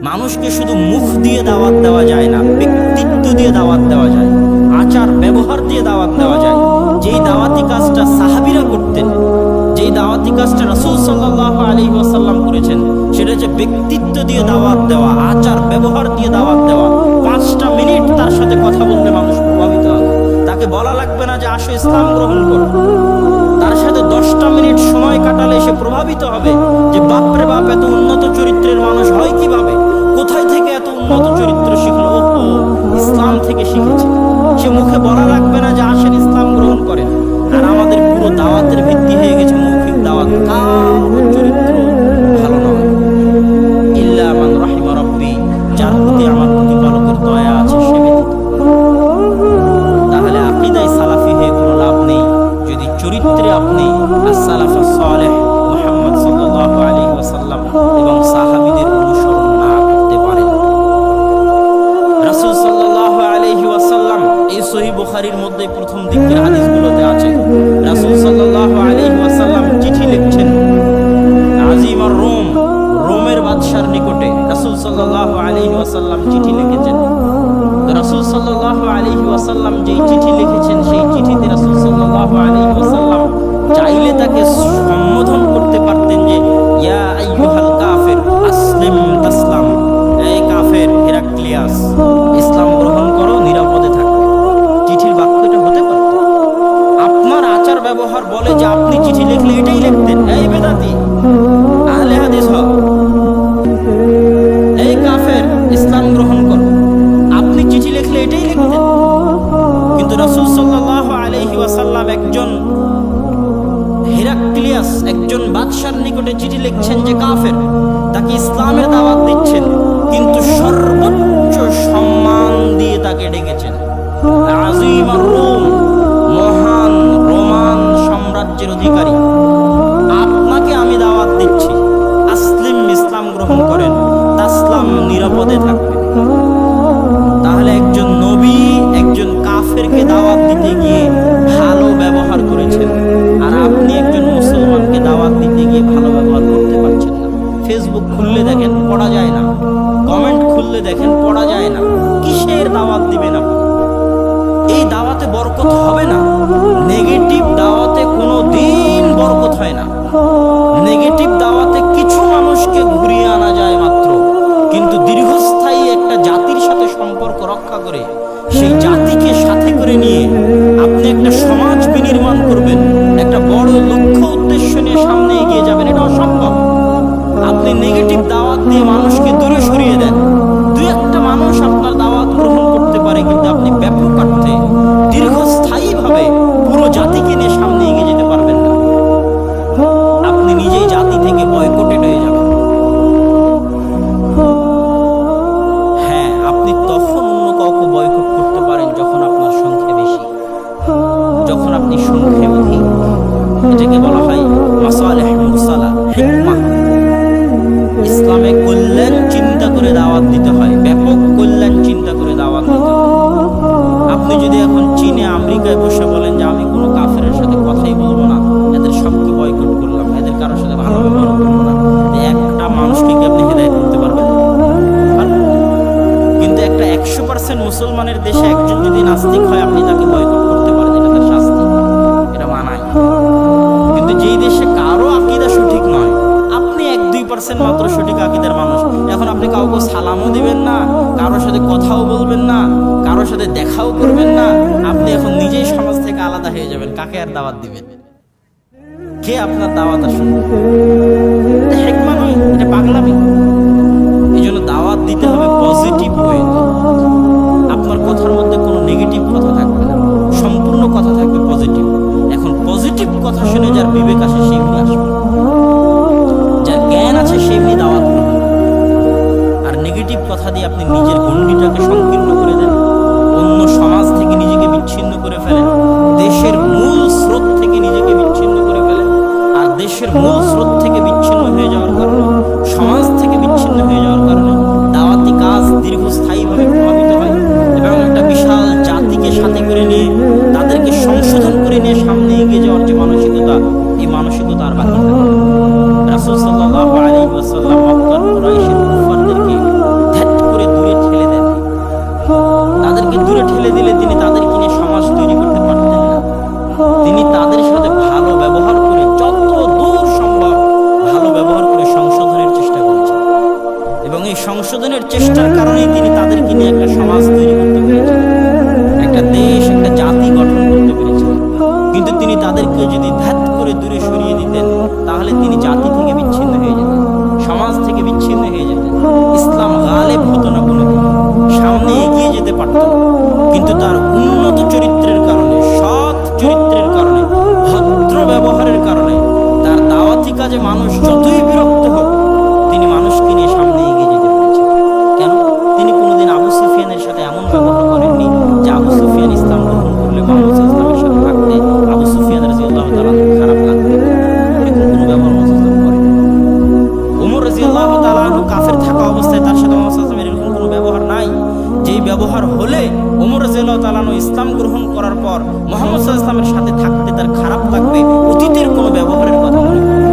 মানুষকে শুধু মুখ দিয়ে দাওয়াত দেওয়া যায় না, ব্যক্তিত্ব দিয়ে দাওয়াত দেওয়া যায়, আচার ব্যবহার দিয়ে দাওয়াত দেওয়া যায়। যেই দাওয়াতি কাজটা সাহাবীরা করতেন, যেই দাওয়াতি কাজটা রাসূল সাল্লাল্লাহু আলাইহি ওয়াসাল্লাম করেছেন, সেটা হচ্ছে ব্যক্তিত্ব দিয়ে দাওয়াত দেওয়া, আচার ব্যবহার দিয়ে দাওয়াত দেওয়া। 5টা মিনিট তার সাথে কথা বললে মানুষ প্রভাবিত হবে। তাকে বলা লাগবে না যে আসো ইসলাম গ্রহণ করো। তার সাথে 10টা মিনিট সময় কাটালে সে প্রভাবিত হবে যে বাপরে বাপ, এত উন্নত চরিত্রের মানুষ হয় কিভাবে, কোথায় থেকে এত উন্নত চরিত্র শিখলো, ও ইসলাম থেকে শিখেছে। সে মুখে বলা লাগবে না যে আসেন ইসলাম গ্রহণ করেন। আর আমাদের পুরো দাওয়াতের ভিত্তি হয়ে গেছে মৌখিক দাওয়াত, কারো চরিত্র ভালো নয়। ইল্লা মান রাহিমা রাব্বি, যার প্রতি আমার প্রতিপালকের দয়া আছে সে ব্যতীত। তাহলে আকীদায় সালাফি হয়ে কোনো লাভ নেই যদি চরিত্রে আপনি as-সালাফুস সালেহ মুহাম্মদ সাল্লাল্লাহু আলাইহি ওয়াসাল্লাম এবং সাহাবীদের অনুসরণ না করতে পারেন। রাসূল সাল্লাল্লাহু আলাইহি ওয়াসাল্লাম, এই সহিহ বুখারীর মধ্যে প্রথম দিকের হাদিসগুলোতে আছে, রাসূল সাল্লাল্লাহু আলাইহি ওয়াসাল্লাম চিঠি লিখছেন আজিমার রোম, রোমের বাদশার নিকটে রাসূল সাল্লাল্লাহু আলাইহি ওয়াসাল্লাম চিঠি লিখেছেন। তো রাসূল সাল্লাল্লাহু আলাইহি ওয়াসাল্লাম যেই চিঠি লিখেছেন, সেই চিঠিতে রাসূল সাল্লাল্লাহু আলাইহি ওয়াসাল্লাম চাইলে তাকে সম্বোধন করতে পারতেন যে ইয়া আইয়ুহাল কাফির আসলিম তাসলাম, এই কাফের হেরাক্লিয়াস, ইসলাম গ্রহণ করো, নিরাপদে থাকো। চিঠির বাক্যটা হতে পারত। আপনার আচার ব্যবহার বলে যে আপনি চিঠি লিখলে এটাই লিখতেন, এই বেদাতি আহলে হাদিস হও, এই কাফের ইসলাম গ্রহণ করো, আপনি চিঠি লিখলে এটাই লিখতেন। কিন্তু রাসূল সাল্লাল্লাহু আলাইহি ওয়াসাল্লাম একজন হেরাক্লিয়াস, একজন বাদশার নিকটে চিঠি লিখছেন যে কাফের, তাকে ইসলামের দাওয়াত দিচ্ছেন, কিন্তু সর্বোচ্চ সম্মান দিয়ে তাকে ডেকেছেন। আজিমার রোম, মহান রোমান সাম্রাজ্যের অধিকারী, আপনাকে আমি দাওয়াত দিচ্ছি, আসলিম, ইসলাম গ্রহণ করেন, তাসলাম, নিরাপদে থাকবেন। তাহলে একজন নবী একজন কাফেরকে দাওয়াত দিতে গিয়ে ভালো ব্যবহার করেছেন, আর আপনি একজন মুসলমানকে দাওয়াত দিতে গিয়ে ভালো ব্যবহার করতে পারছেন না। ফেসবুক খুললে দেখেন পড়া যায় না, কমেন্ট খুললে দেখেন পড়া যায় না। কিসের দাওয়াত দিবেন আপনি? এই দাওয়াতে বরকত হবে না। নেগেটিভ দাওয়াতে কোনো দিন বরকত হয় না। নেগেটিভ দাওয়াতে কিছু মানুষকে ঘুরিয়ে আনা যায় মাত্র, কিন্তু দীর্ঘস্থায়ী একটা জাতির সাথে সম্পর্ক রক্ষা করে সেই জাতিকে সাথে করে নিয়ে আপনি একটা সমাজ বিনির্মাণ করবেন, একটা বড় লক্ষ্য উদ্দেশ্য নিয়ে সামনে এগিয়ে যাবেন, এটা অসম্ভব। আপনি নেগেটিভ দাওয়াত দিয়ে মানুষকে দূরে সরিয়ে দেন, দুই একটা মানুষ আপনার দাওয়াত গ্রহণ করতে পারে, কিন্তু আপনি ব্যাপক অর্থে দীর্ঘস্থায়ীভাবে পুরো জাতিকে নিয়ে সামনে এগিয়ে যেতে পারবেন না। আপনি নিজেই জাতি থেকে বয়কটেড হয়ে যাবেন। হ্যাঁ, আপনি তখন অন্য কাউকে বয়কট করতে পারেন যখন আপনার সংখ্যা বেশি, যখন আপনি সংখ্যা অধিক। এটাকে বলা হয় মাসালিহ মুরসালা, হিকমাহ। ইসলামে কল্যাণ চিন্তা করে দাওয়াত দিতে হয়, ব্যাপক কল্যাণ চিন্তা করে দাওয়াত দিতে হয়। আপনি যদি এখন চীনে, আমেরিকায় বসে বলেন যে আমি কোনো কাফেরের সাথে কথাই বলবো না, এদের সবকে বয়কট করলাম, এদের কারোর সাথে ভালো ব্যবহার করবো না, একটা মানুষকে কি আপনি হেদায়েত করতে পারবেন? কিন্তু একটা 100% মুসলমানের দেশে একজন যদি নাস্তিক হয়, আপনি তাকে বয়কট করতে পারেন, এটা তার শাস্তি, এটা মানায়। কিন্তু যেই দেশে কারো আকীদা সঠিক নয়, আপনি 1-2% মাত্র সঠিক আকীদার মানুষ, এখন আপনি কাউকে সালামও দিবেন না, কারোর সাথে কথাও বলবেন না, কারোর সাথে দেখাও করবেন না, আপনি এখন নিজেই সমাজ থেকে আলাদা হয়ে যাবেন। কাকে আর দাওয়াত দিবেন? কে আপনার দাওয়াত শুনবে? এটা হিকমা নয়, এটা পাগলামি। এই জন্য দাওয়াত দিতে হবে পজিটিভ ওয়েতে। আপনার কথার মধ্যে কোনো নেগেটিভ কথা থাকবে না, সম্পূর্ণ কথা থাকবে পজিটিভ। এখন পজিটিভ কথা শুনে যার বিবেক আসে সেই আসবে, যার জ্ঞান আছে সেই দাওয়াত করবে। আর নেগেটিভ কথা দিয়ে আপনি নিজের গণ্ডিটাকে সংকীর্ণ করে দেন, অন্য সমাজ থেকে নিজেকে বিচ্ছিন্ন করে ফেলেন, দেশের মূল স্রোত থেকে নিজেকে বিচ্ছিন্ন করে ফেলেন। আর দেশের মূল স্রোত থেকে বিচ্ছিন্ন হয়ে যাওয়ার কারণে, সমাজ থেকে বিচ্ছিন্ন হয়ে যাওয়ার কারণে দাওয়াতি কাজ দীর্ঘস্থায়ীভাবে প্রভাবিত হয় এবং একটা বিশাল জাতিকে সাথে করে নিয়ে তাদেরকে সংশোধন করে নিয়ে সামনে এগিয়ে যাওয়ার যে মানসিকতা, এই মানসিকতা আর বাকি থাকে না। রাসূল সাল্লাল্লাহু আলাইহি ওয়াসাল্লাম মক্কার কুরাইশের কুফারদেরকে সংশোধনের চেষ্টার কারণেই তিনি তাদেরকে নিয়ে একটা সমাজ তৈরি করতে পেরেছেন, একটা দেশ, একটা জাতি গঠন করতে পেরেছেন। কিন্তু তিনি তাদেরকে যদি ধ্যাত করে দূরে সরিয়ে দিতেন, তাহলে তিনি জাতি থেকে বিচ্ছিন্ন হয়ে যেতেন, সমাজ থেকে বিচ্ছিন্ন হয়ে যেতেন। ইসলাম গালেব হতো না, কোনোদিন সামনে এগিয়ে যেতে পারত না। কিন্তু তার উন্নত চরিত্রের কারণে, সৎ চরিত্রের কারণে, ভদ্র ব্যবহারের কারণে, তার দাওয়াতি কাজে মানুষ যতই বিরক্ত হোক, তিনি মানুষকে নিয়ে সামনে এগিয়ে যেতে পেরেছেন। কেন? তিনি কোনোদিন আবু সুফিয়ানের সাথে এমন ব্যবহার করেননি যে আবু সুফিয়ান ইসলাম গ্রহণ করলে মুহাম্মদ সাল্লাল্লাহু আলাইহি ওয়াসাল্লামের সাথে থাকতে আবু সুফিয়ান রাদিয়াল্লাহু তাআলা খারাপ লাগবে, এরকম কোনো ব্যবহার মুহাম্মদ সাল্লাল্লাহু আলাইহি ওয়াসাল্লাম করেন। ওমর রাদিয়াল্লাহু তাআলা কাফের থাকা অবস্থায় তার সাথে মুহাম্মদ সাল্লাল্লাহু আলাইহি ওয়াসাল্লামের এরকম কোনো ব্যবহার নাই, যেই ব্যবহার হলে ওমর রাদিয়াল্লাহু তাআলা ইসলাম গ্রহণ করার পর মুহাম্মদ সাল্লাল্লাহু আলাইহি ওয়াসাল্লামের সাথে থাকতে তার খারাপ লাগবে, অতীতের কোনো ব্যবহারের কথা মনে পড়ে।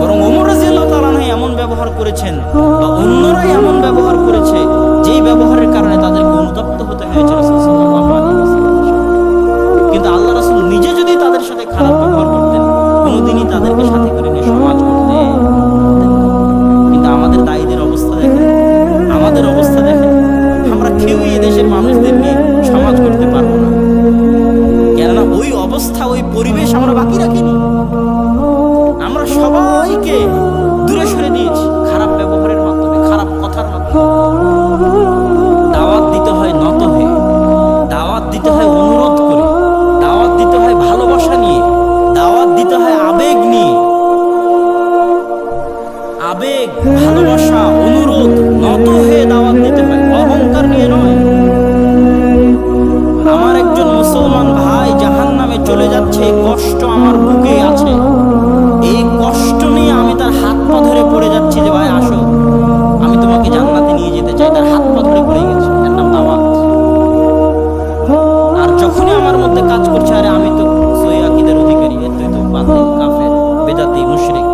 বরং ওমর রাদিয়াল্লাহু তাআলা এমন ব্যবহার করেছেন বা অন্যরাই এমন ব্যবহার করেছে, যেই ব্যবহারের কারণে তাদেরকে অনুতপ্ত হতে হয়েছে রাসূল সাল্লাল্লাহু আলাইহি ওয়াসাল্লামের সাথে। কিন্তু আল্লাহ রাসূল নিজে যদি তাদের সাথে খারাপ ব্যবহার করতেন, কোনোদিনই তাদেরকে সাথে করে নিয়ে সমাজ করতে। কিন্তু আমাদের দায়ীদের অবস্থা দেখেন, আমাদের অবস্থা দেখেন, আমরা কেউই এদেশের মানুষদের নিয়ে সমাজ করতে পারবো না। কেননা ওই অবস্থা, ওই পরিবেশ আমরা বাকি রাখিনি। আমরা সবাইকে দূরে সরে দিয়েছি খারাপ ব্যবহারের মাধ্যমে, খারাপ কথার মাধ্যমে। দাওয়াত দিতে হয় নত হয়ে, দাওয়াত দিতে হয় অনুরোধ করে, দাওয়াত দিতে হয় ভালোবাসা নিয়ে, দাওয়াত দিতে হয় আবেগ নিয়ে। আবেগ, ভালোবাসা, অনুরোধ, নত হয়ে দাওয়াত দিতে হয়, অহংকার নিয়ে নয়। আমার একজন মুসলমান ভাই জাহান্নামে চলে যাচ্ছে, এই কষ্ট আমার বুকে আছে, এই কষ্ট নিয়ে আমি তার হাত পা ধরে পড়ে যাচ্ছি যে ভাই আসো, আমি তোমাকে জান্নাতে নিয়ে যেতে চাই। তার হাত পা ধরে পড়ে গেছে, এর নাম দাওয়াত। আর যখনই আমার মধ্যে কাজ করছে, আরে আমি তো সহি আকীদার অধিকারী, তুই তো বাতিল, কাফের, বেদাতি, মুশরিক,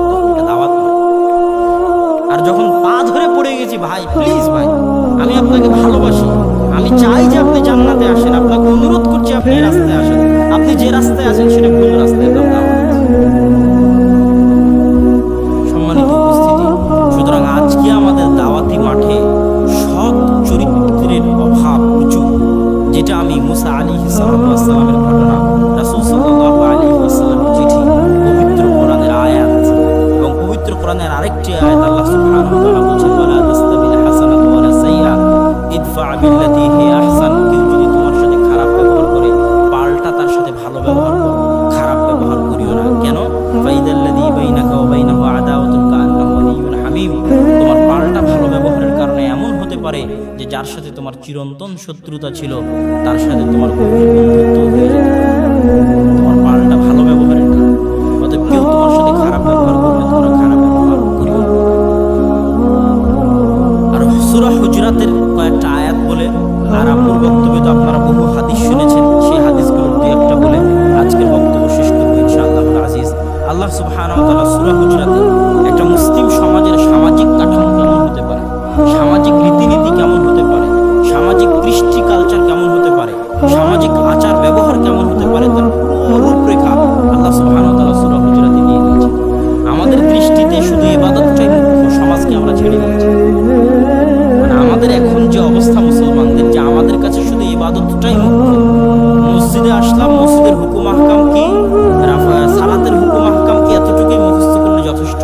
তখন এটা দাওয়াত নয়। আর যখন পা ধরে পড়ে গেছি, ভাই প্লিজ ভাই, আমি আপনাকে ভালোবাসি, আমি চাই যে আপনি জান্নাতে আসেন, আপনাকে অনুরোধ করছি আপনি এই রাস্তায় আসেন, আপনি যে রাস্তায় আছেন সেটা ভুল রাস্তায়, সম্মানিত উপস্থিতি। সুতরাং আজকে আমাদের দাওয়াতি মাঠে সৎ চরিত্রের অভাব প্রচুর, যেটা আমি মুসা আলাইহিস সালামের ঘটনা, রাসূল সাল্লাল্লাহু আলাইহি ওয়াসাল্লামের চিঠি, পবিত্র কোরআনের আয়াত এবং পবিত্র কোরআনের আরেকটি আয়াত আল্লাহ সুবহানাহু ওয়া তাআলা বলেছেন, ওয়ালা তাস্তাবিল হাসানাতু ওয়ালা সাইয়্যা ইদফা বিল্লাতী হিয়া আহসান। কেউ যদি তোমার সাথে খারাপ ব্যবহার করে, পাল্টা তার সাথে ভালো ব্যবহার করো, খারাপ ব্যবহার করিও না। কেন? ফাইদাল্লাযী বাইনাকা ওয়া বাইনাহু আদাওয়াতুন কাআন্নাহু ওয়ালিয়্যুন হামীম। তোমার পাল্টা ভালো ব্যবহারের কারণে এমন হতে পারে যে যার সাথে তোমার চিরন্তন শত্রুতা ছিল, তার সাথে তোমার গভীর বন্ধুত্ব হয়ে যেতে পারে, তোমার পাল্টা ভালো ব্যবহারের কারণে। অতএব কেউ তোমার সাথে খারাপ ব্যবহার করলে তোমরা খারাপ ব্যবহার করিও না। আর সূরা হুজরাতের কয়েকটা আয়াত বলে, আর আপুর বক্তব্যে তো আপনারা বহু হাদিস শুনেছেন, সেই হাদিসগুলোর দুই একটা বলে আজকের বক্তব্য শেষ করবো ইনশাআল্লাহুল আজিজ। আল্লাহ সুবহানাহু ওয়া তাআলা সূরা হুজরাতে একটা মুসলিম সমাজের সামাজিক কাঠামো কেমন হতে পারে, সামাজিক রীতিনীতি কেমন হতে পারে, সামাজিক কৃষ্টি কালচার কেমন হতে পারে, সামাজিক আচার ব্যবহার কেমন হতে পারে, তার পুরো রূপরেখা আল্লাহ সুবহানাহু ওয়া তাআলা সূরা হুজরাতে দিয়ে দিয়েছেন। আমাদের দৃষ্টিতে শুধু ইবাদতটাই মুখ্য, সমাজকে আমরা ছেড়ে দিয়েছি। মানে আমাদের এখন যে অবস্থা মুসলমানদের, যে আমাদের কাছে শুধু ইবাদতটাই মুখ্য। মসজিদে আসলাম, মসজিদের হুকুম আহকাম কি, সালাতের হুকুম আহকাম কি, এতটুকুই মুখস্থ করলে যথেষ্ট।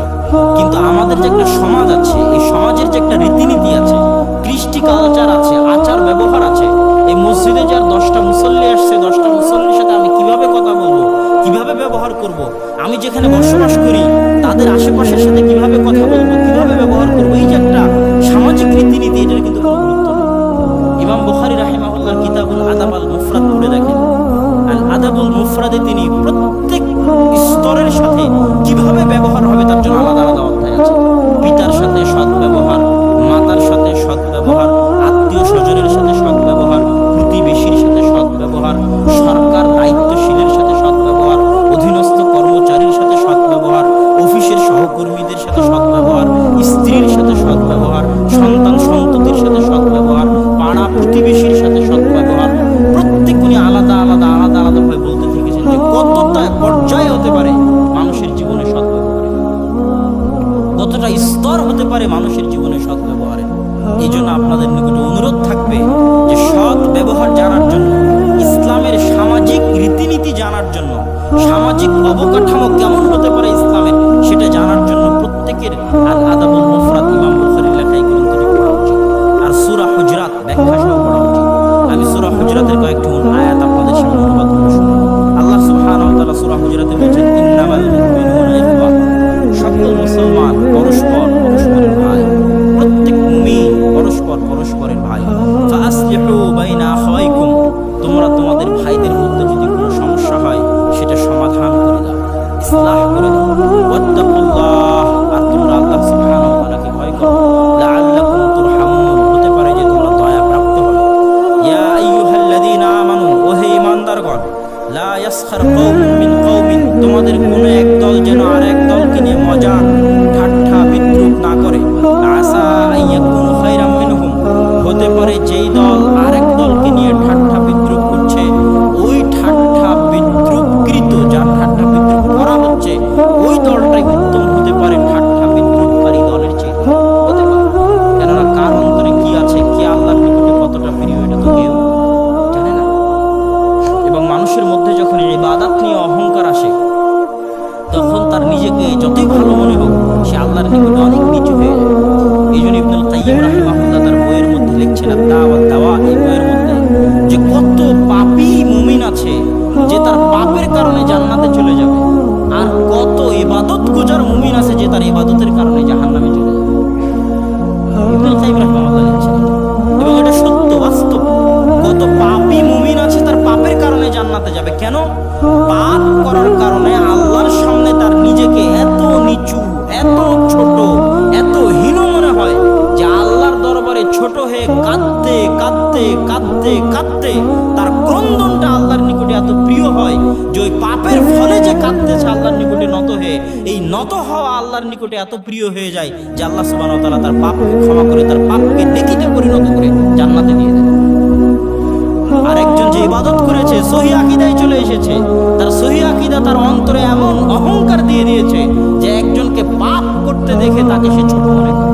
কিন্তু আমাদের যে একটা সমাজ আছে, এই সমাজের যে একটা রীতিনীতি আছে, কৃষ্টি কালচার আছে, আচার ব্যবহার আছে, এই মসজিদে যার 10টা মুসল্লি আসছে, 10টা মুসল্লির সাথে আমি কিভাবে কথা বলবো, কিভাবে ব্যবহার করব, আমি যেখানে বসবাস করি তাদের আশেপাশের সাথে কিভাবে কথা বলবো, কিভাবে ব্যবহার করবো, এই যে একটা সামাজিক রীতিনীতি, এটার কিন্তু কোনো গুরুত্ব নেই। ইমাম বুখারী রাহিমাহুল্লাহ কিতাবুল আদাব আল মুফরাদ পড়ে দেখেন, আল আদাবুল মুফরাদে তিনি প্রত্যেক স্তরের সাথে কিভাবে ব্যবহার হবে তার জন্য আলাদা আলাদা অধ্যায় আছে। পিতার সাথে সৎ ব্যবহার, মাতার সাথে সৎ ব্যবহার, আত্মীয় স্বজনের সাথে সৎ ব্যবহার, প্রতিবেশীর সাথে সৎ ব্যবহার, সরকার দায়িত্বশীলের সাথে সৎ ব্যবহার, অধীনস্থ কর্মচারীর সাথে সৎ ব্যবহার, অফিসের সহকর্মীদের সাথে সৎ ব্যবহার, মানুষের জীবনে সৎ ব্যবহারে। এই জন্য আপনাদের নিকটে অনুরোধ থাকবে যে সৎ ব্যবহার জানার জন্য, ইসলামের সামাজিক রীতিনীতি জানার জন্য, সামাজিক অবকাঠামো কেমন হতে পারে ইসলামের সেটা জানার জন্য প্রত্যেকের আল আদাবুল মুফরাদ ইমাম বুখারীর লেখা এই গ্রন্থটি পড়া উচিত। আর সূরা হুজরাত ব্যাখ্যা সহ পড়া উচিত। আমি সূরা হুজরাতের কয়েকটি আয়াত আপনাদের সামনে অনুবাদ করে শোনাব। আল্লাহ সুবহানাহু ওয়া তাআলা সূরা হুজরাতে বলেছেন, ইন্নামাল মুমিনুনা ইখওয়া, সকল মুসলমান পরস্পর পরস্পরের ভাই, প্রত্যেক মুমিন পরস্পর পরস্পরের ভাই। ফাআসলিহু বাইনা আখাওয়াইকুম, তোমরা তোমাদের ভাইদের মধ্যে যদি কোনো সমস্যা হয় সেটা সমাধান করে দাও, ইসলাহ করে দাও। ওয়াত্তাকুল্লাহ, আর তোমরা আল্লাহ সুবহানাহু ওয়া তাআলাকে ভয় করো। লাআল্লাকুম তুরহামুন, হতে পারে যে তোমরা দয়া প্রাপ্ত হবে। ইয়া আইয়ুহাল্লাযীনা আমানু, ও হে ঈমানদারগণ, লা ইয়াসখার কওমুন মিন কওমিন, তোমাদের কোনো এক দল যেন আর এক দলকে নিয়ে মজাক ঠাট্টা বিদ্রূপ না করে। আসা আইয়াকুনু খায়রাম মিনহুম, হতে পারে যেই দল আরেক দলকে নিয়ে ঠাট্টা বিদ্রূপ করছে, ওই ঠাট্টা বিদ্রূপকৃত, যার ঠাট্টা বিদ্রূপ করা হচ্ছে, ওই দলটাই উত্তম হতে পারে ঠাট্টা বিদ্রূপকারী দলের চেয়ে। হতে পারে, কেননা কার অন্তরে কি আছে, কে আল্লাহর নিকটে কতটা প্রিয়, এটা তো কেউ জানে না। এবং মানুষের মধ্যে যখন ইবাদত নিয়ে অহংকার আসে, তখন তার নিজেকে যতই ভালো মনে হোক, সে আল্লাহর নিকটে অনেক নিচু হয়ে যায়। এই জন্য ইবনুল কাইয়্যিম রাহিমাহুল্লাহ তার বইয়ের মধ্যে লিখছেন, দাওয়াত দাওয়া, এই বইয়ের মধ্যে যে কত পাপী মুমিন আছে যে তার পাপের কারণে জান্নাতে চলে যাবে, আর কত ইবাদত গুজার মুমিন আছে যে তার ইবাদতের কারণে জাহান্নামে চলে যাবে। ইবনুল কাইয়্যিম রাহিমাহুল্লাহ লিখছেন, এবং এটা সত্য, বাস্তব। কত পাপী মুমিন আছে তার পাপের কারণে জান্নাতে যাবে। কেন? পাপ করার কারণে আল্লাহর সামনে তার নিজেকে এত নিচু, এত ছোট, এত হীন মনে হয় যে আল্লাহর দরবারে ছোট হয়ে কাঁদতে কাঁদতে কাঁদতে কাঁদতে তার ক্রন্দনটা আল্লাহর নিকটে এত প্রিয় হয় যে ওই পাপের ফলে যে কাঁদতেছে আল্লাহর নিকটে নত হয়ে, এই নত হওয়া আল্লাহর নিকটে এত প্রিয় হয়ে যায় যে আল্লাহ সুবহানাহু ওয়া তাআলা তার পাপকে ক্ষমা করে, তার পাপকে নেকিতে পরিণত করে জান্নাতে নিয়ে দেন। আর একজন যে ইবাদত করেছে, সহি আকীদায় চলে এসেছে, তার সহি আকীদা তার অন্তরে এমন অহংকার দিয়ে দিয়েছে যে একজনকে পাপ করতে দেখে তাকে সে ছোট মনে করে।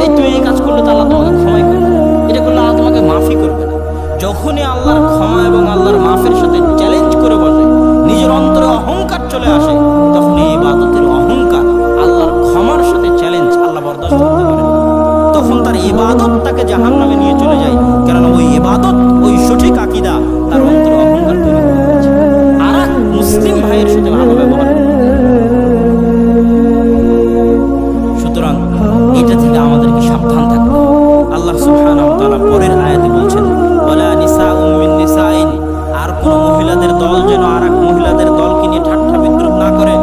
এই তুমি এই কাজ করলে তো আল্লাহ তোমাকে ক্ষমাই করবে, এটা করলে আল্লাহ তোমাকে মাফি করবে না। যখনই আল্লাহর ক্ষমা এবং আল্লাহর মাফের সাথে চ্যালেঞ্জ করে বসে, নিজের অন্তরে অহংকার চলে আসে, তখন এই ইবাদতের অহংকার আল্লাহর ক্ষমার সাথে চ্যালেঞ্জ আল্লাহ বরদাস্ত করতে পারে, তখন তার ইবাদত তাকে জাহান্নামে নিয়ে চলে যায়। কারণ ওই ইবাদত, ওই সঠিক আকীদা তার অন্তরে অহংকার তৈরি করেছে। আর এক মুসলিম ভাইয়ের সাথে ভালো ব্যবহার। সুতরাং এটা থেকে আমাদেরকে সাবধান থাকতে হবে। আল্লাহ সুবহানাহু ওয়া তাআলা পরের আয়াতে বলছেন, ওয়ালা নিসাউম মিন নিসাইন, আর কোন মহিলাদের দল যেন আর এক মহিলাদের দলকে নিয়ে ঠাট্টা বিদ্রূপ না করে।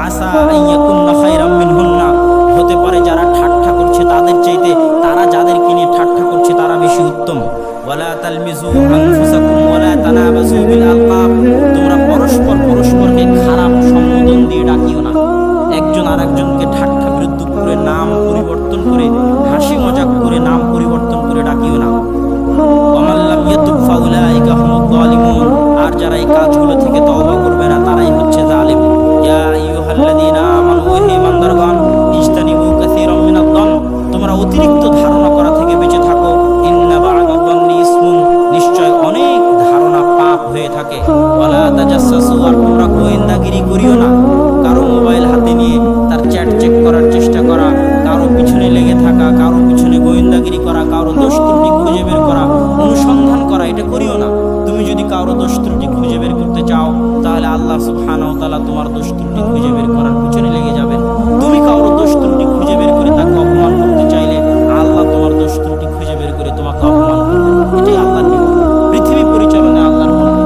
আসা আইয়াকুন্না খায়রাম মিনহুন্না, হতে পারে যারা ঠাট্টা করছে তাদের চাইতে তারা যাদেরকে নিয়ে ঠাট্টা করছে তারা বেশি উত্তম। ওয়ালা তালমিজু আনফুসাকুম ওয়ালা তানাবাজু বিল আলকাব, তোমরা পরস্পর পরস্পরকে খারাপ সম্বোধন দিয়ে ডাকিও না। একজন আরেকজনকে ঠাট্টা বিদ্রূপ করে, নাম পরিবর্তন করে, হাসি মজাক করে নাম পরিবর্তন করে ডাকিও না। ওয়ামান লাম ইয়াতুব ফাউলাইকা হুমুয যালিমুন, আর যারা এই কাজগুলো থেকে তওবা করবে না তারাই হচ্ছে জালিম। ইয়া আইয়ুহাল্লাযীনা আমানু, হে ঈমানদারগণ, ইজতানিবু কাসীরাম মিনাদ-দন, তোমরা অতিরিক্ত ধারণা করা থেকে বেঁচে থাকো। ইন্না বা'দাদ-দন্নি ইসমুন, নিশ্চয় অনেক ধারণা পাপ হয়ে থাকে। ওয়ালা তাজাসসু, আর তোমরা গোয়েন্দাগিরি করিও না। কারো মোবাইল হাতে নিয়ে তার চ্যাট চেক করার চেষ্টা করা, কারো পিছনে লেগে থাকা, কারো পিছনে গোয়েন্দাগিরি করা, কারো দোষ ত্রুটি খুঁজে বের করা, অনুসন্ধান করা, এটা করিও না। তুমি যদি কারো দোষ ত্রুটি খুঁজে বের করতে চাও, তাহলে আল্লাহ সুবহানাহু ওয়া তাআলা তোমার দোষ ত্রুটি খুঁজে বের করার পিছনে লেগে যাবেন। তুমি কারো দোষ ত্রুটি খুঁজে বের করে তাকে অপমান করতে চাইলে আল্লাহ তোমার দোষ ত্রুটি খুঁজে বের করে তোমাকে অপমান করবেন। এটাই আল্লাহর নিয়ম, পৃথিবী পরিচালনা আল্লাহর মনে।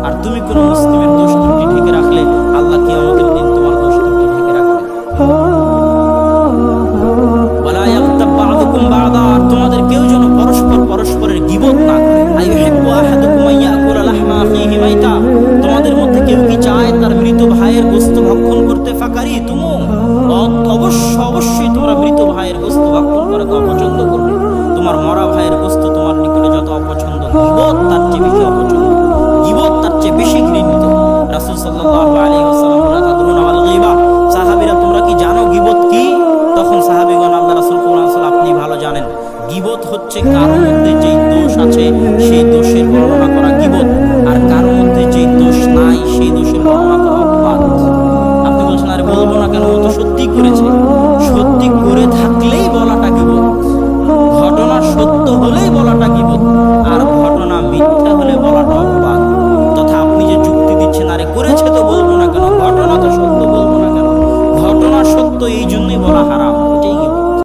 আর তুমি কোনো মুসলিমের দোষ ত্রুটি ঢেকে রাখলে আল্লাহ কিয়ামতের দিন তোমার দোষ ত্রুটি ঢেকে রাখবেন। ওয়ালা ইয়াগতাব বা'দুকুম বা'দা, আর তোমাদের কেউ যেন পরস্পর পরস্পরের গীবত না করে। আইয়ুহিব্বু আহাদুকুম আইয়াকুলা লাহমা আখিহি মাইতা, তোমাদের মধ্যে কেউ কি চায় তার মৃত ভাইয়ের গোশত ভক্ষণ করতে? ফাকারিতুমু, অবশ্যই তোমরা মৃত ভাইয়ের গোশত ভক্ষণ করে অপছন্দ করবে। তোমার মরা ভাইয়ের গোশত তোমার নিকটে যত অপছন্দ, গীবত তার চেয়ে বেশি অপছন্দ, গীবত তার চেয়ে বেশি ঘৃণিত। রাসূল সাল্লাল্লাহু আলাইহি ওয়াসাল্লাম, তাদরুনা আল গীবা, সাহাবীরা তোমরা কি জানো গীবত কি? তখন সাহাবীগণ আল্লাহ রাসূলকে করেছে।